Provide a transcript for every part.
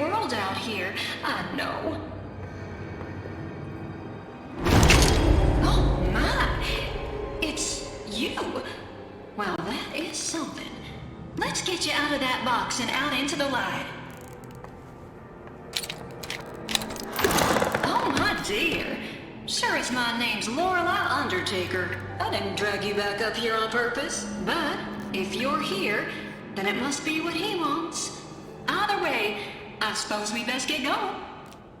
world out here, I know. Oh my! It's you! Well, that is something. Let's get you out of that box and out into the light. Oh my dear! Sure as my name's Lorelei Undertaker. I didn't drag you back up here on purpose. But if you're here, then it must be what he wants. Either way, I suppose we best get going.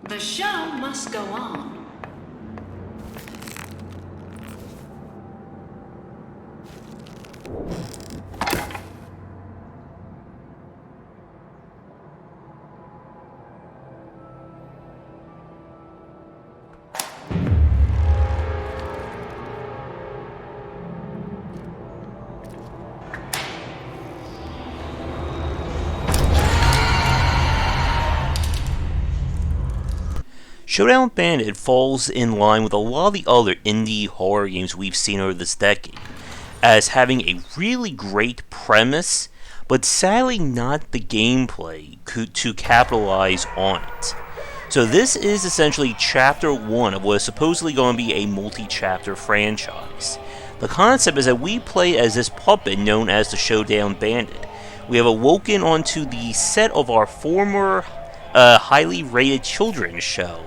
The show must go on. Showdown Bandit falls in line with a lot of the other indie horror games we've seen over this decade, as having a really great premise, but sadly not the gameplay to capitalize on it. So this is essentially Chapter 1 of what is supposedly going to be a multi-chapter franchise. The concept is that we play as this puppet known as the Showdown Bandit. We have awoken onto the set of our former highly rated children's show.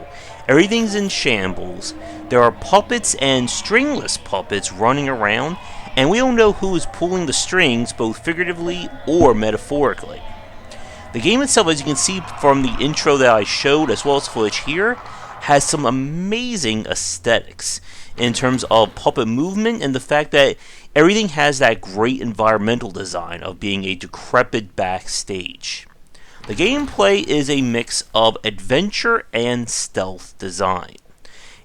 Everything's in shambles, there are puppets and stringless puppets running around, and we don't know who is pulling the strings, both figuratively or metaphorically. The game itself, as you can see from the intro that I showed, as well as footage here, has some amazing aesthetics in terms of puppet movement and the fact that everything has that great environmental design of being a decrepit backstage. The gameplay is a mix of adventure and stealth design.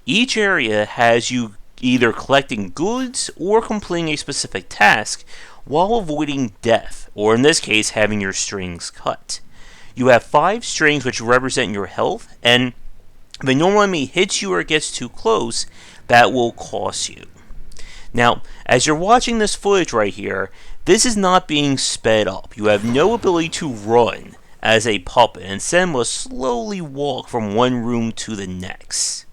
Each area has you either collecting goods or completing a specific task while avoiding death, or in this case, having your strings cut. You have 5 strings which represent your health, and if a normal enemy hits you or gets too close, that will cost you. Now, as you're watching this footage right here, this is not being sped up. You have no ability to run as a puppet, and instead must slowly walk from one room to the next.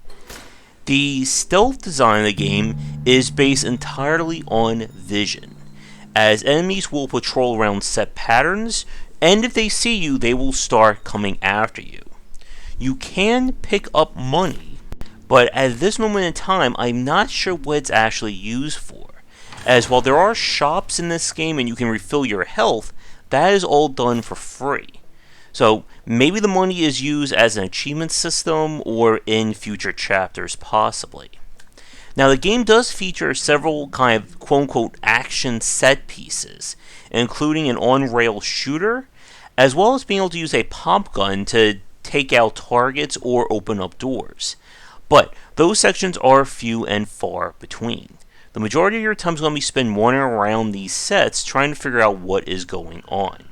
The stealth design of the game is based entirely on vision, as enemies will patrol around set patterns, and if they see you, they will start coming after you. You can pick up money, but at this moment in time, I'm not sure what it's actually used for, as while there are shops in this game and you can refill your health, that is all done for free. So maybe the money is used as an achievement system or in future chapters possibly. Now the game does feature several kind of quote-unquote action set pieces, including an on-rail shooter, as well as being able to use a pop gun to take out targets or open up doors. But those sections are few and far between. The majority of your time is going to be spent wandering around these sets trying to figure out what is going on.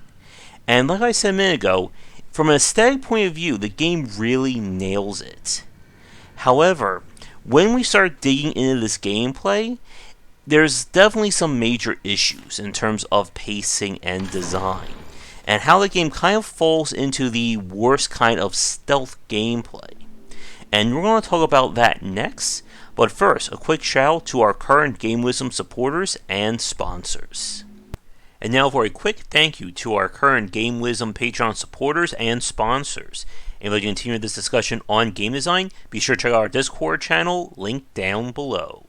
And like I said a minute ago, from an aesthetic point of view, the game really nails it. However, when we start digging into this gameplay, there's definitely some major issues in terms of pacing and design, and how the game kind of falls into the worst kind of stealth gameplay. And we're going to talk about that next, but first, a quick shout out to our current Game Wisdom supporters and sponsors. And now for a quick thank you to our current Game Wisdom Patreon supporters and sponsors. And if you'd like to continue this discussion on game design, be sure to check out our Discord channel, linked down below.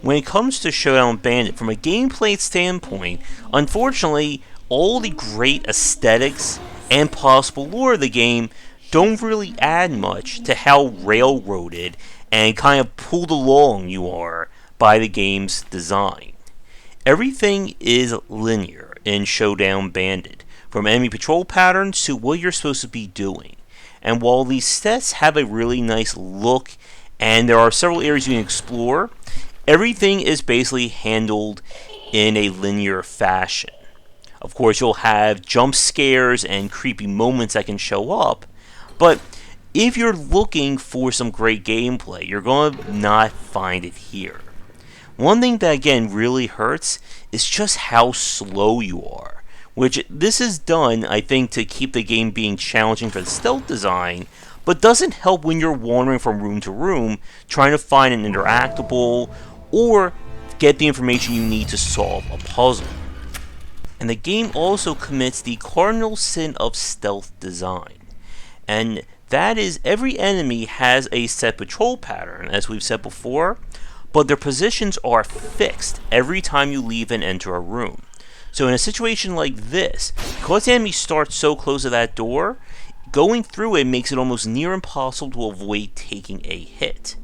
When it comes to Showdown Bandit, from a gameplay standpoint, unfortunately, all the great aesthetics and possible lore of the game don't really add much to how railroaded and kind of pulled along you are by the game's design. Everything is linear in Showdown Bandit, from enemy patrol patterns to what you're supposed to be doing. And while these sets have a really nice look, and there are several areas you can explore, everything is basically handled in a linear fashion. Of course, you'll have jump scares and creepy moments that can show up, but if you're looking for some great gameplay, you're going to not find it here. One thing that again really hurts is just how slow you are which this is done, I think, to keep the game being challenging for the stealth design, but doesn't help when you're wandering from room to room, trying to find an interactable, or get the information you need to solve a puzzle. And the game also commits the cardinal sin of stealth design. And that is, every enemy has a set patrol pattern, as we've said before, but their positions are fixed every time you leave and enter a room. So in a situation like this, because the enemy starts so close to that door, going through it makes it almost near impossible to avoid taking a hit.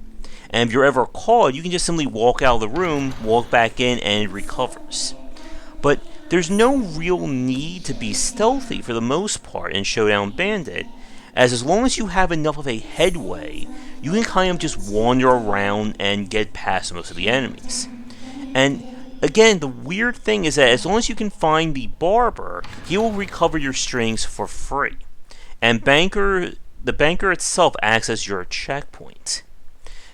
And if you're ever caught, you can just simply walk out of the room, walk back in, and it recovers. But there's no real need to be stealthy for the most part in Showdown Bandit, as long as you have enough of a headway, you can kind of just wander around and get past most of the enemies. And again, the weird thing is that as long as you can find the barber, he will recover your strings for free. And the banker itself acts as your checkpoint.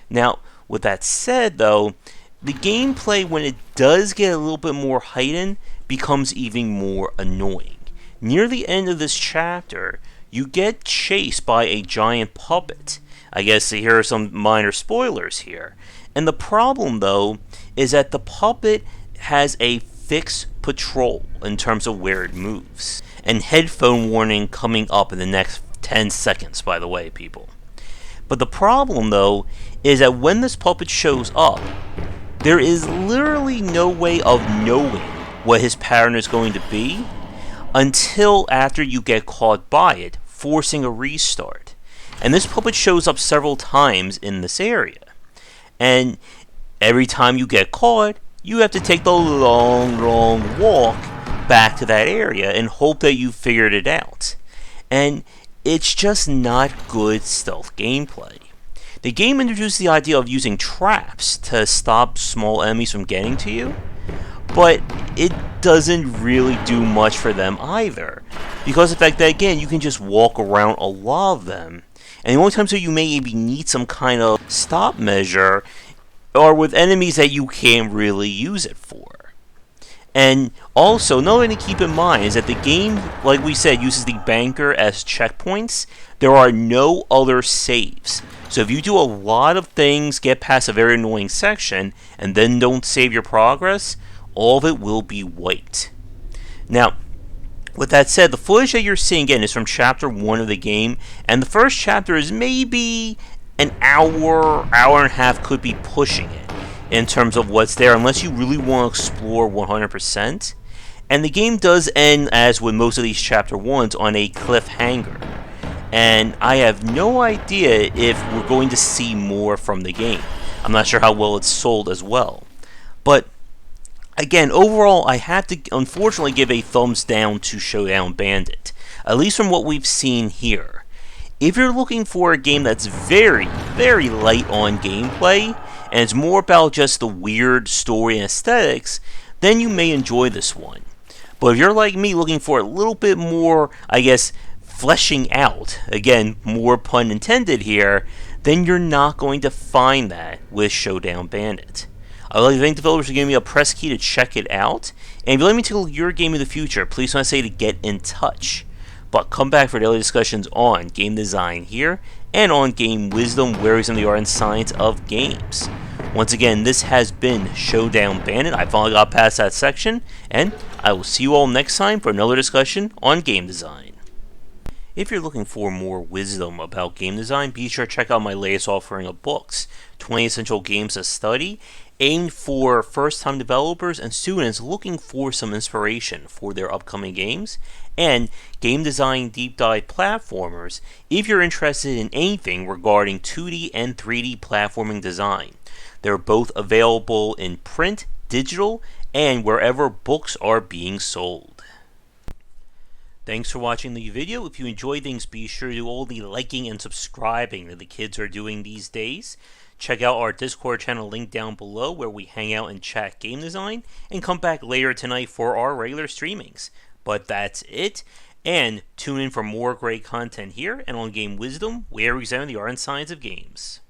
Now, with that said though, the gameplay, when it does get a little bit more heightened, becomes even more annoying. Near the end of this chapter, you get chased by a giant puppet. I guess here are some minor spoilers here. And the problem though, is that the puppet has a fixed patrol in terms of where it moves. And headphone warning coming up in the next 10 seconds, by the way, people. But the problem though, is that when this puppet shows up, there is literally no way of knowing what his pattern is going to be until after you get caught by it, forcing a restart. And this puppet shows up several times in this area. And every time you get caught, you have to take the long walk back to that area and hope that you figured it out. And it's just not good stealth gameplay. The game introduced the idea of using traps to stop small enemies from getting to you, but it doesn't really do much for them either, because of the fact that, again, you can just walk around a lot of them, and the only times that you maybe need some kind of stop measure are with enemies that you can't really use it for. And also, another thing to keep in mind is that the game, like we said, uses the banker as checkpoints. There are no other saves. So if you do a lot of things, get past a very annoying section, and then don't save your progress, all of it will be wiped. Now, with that said, the footage that you're seeing again is from Chapter 1 of the game, and the first chapter is maybe an hour and a half, could be pushing it in terms of what's there, unless you really want to explore 100%. And the game does end, as with most of these Chapter 1s, on a cliffhanger. And I have no idea if we're going to see more from the game. I'm not sure how well it's sold as well. But again, overall, I have to unfortunately give a thumbs down to Showdown Bandit, at least from what we've seen here. If you're looking for a game that's very light on gameplay, and it's more about just the weird story and aesthetics, then you may enjoy this one. But if you're like me, looking for a little bit more, I guess, fleshing out, again, more pun intended here, then you're not going to find that with Showdown Bandit. I'd like to thank developers for giving me a press key to check it out, and if you'd like me to take your game in the future, please don't say to get in touch. But come back for daily discussions on game design here, and on game wisdom, where is in the art and science of games. Once again, this has been Showdown Bandit. I finally got past that section, and I will see you all next time for another discussion on game design. If you're looking for more wisdom about game design, be sure to check out my latest offering of books, 20 Essential Games to Study, aimed for first-time developers and students looking for some inspiration for their upcoming games, and Game Design Deep Dive Platformers if you're interested in anything regarding 2D and 3D platforming design. They're both available in print, digital, and wherever books are being sold. Thanks for watching the video. If you enjoyed things, be sure to do all the liking and subscribing that the kids are doing these days. Check out our Discord channel linked down below where we hang out and chat game design, and come back later tonight for our regular streamings. But that's it, and tune in for more great content here and on Game Wisdom, where we examine the art and science of games.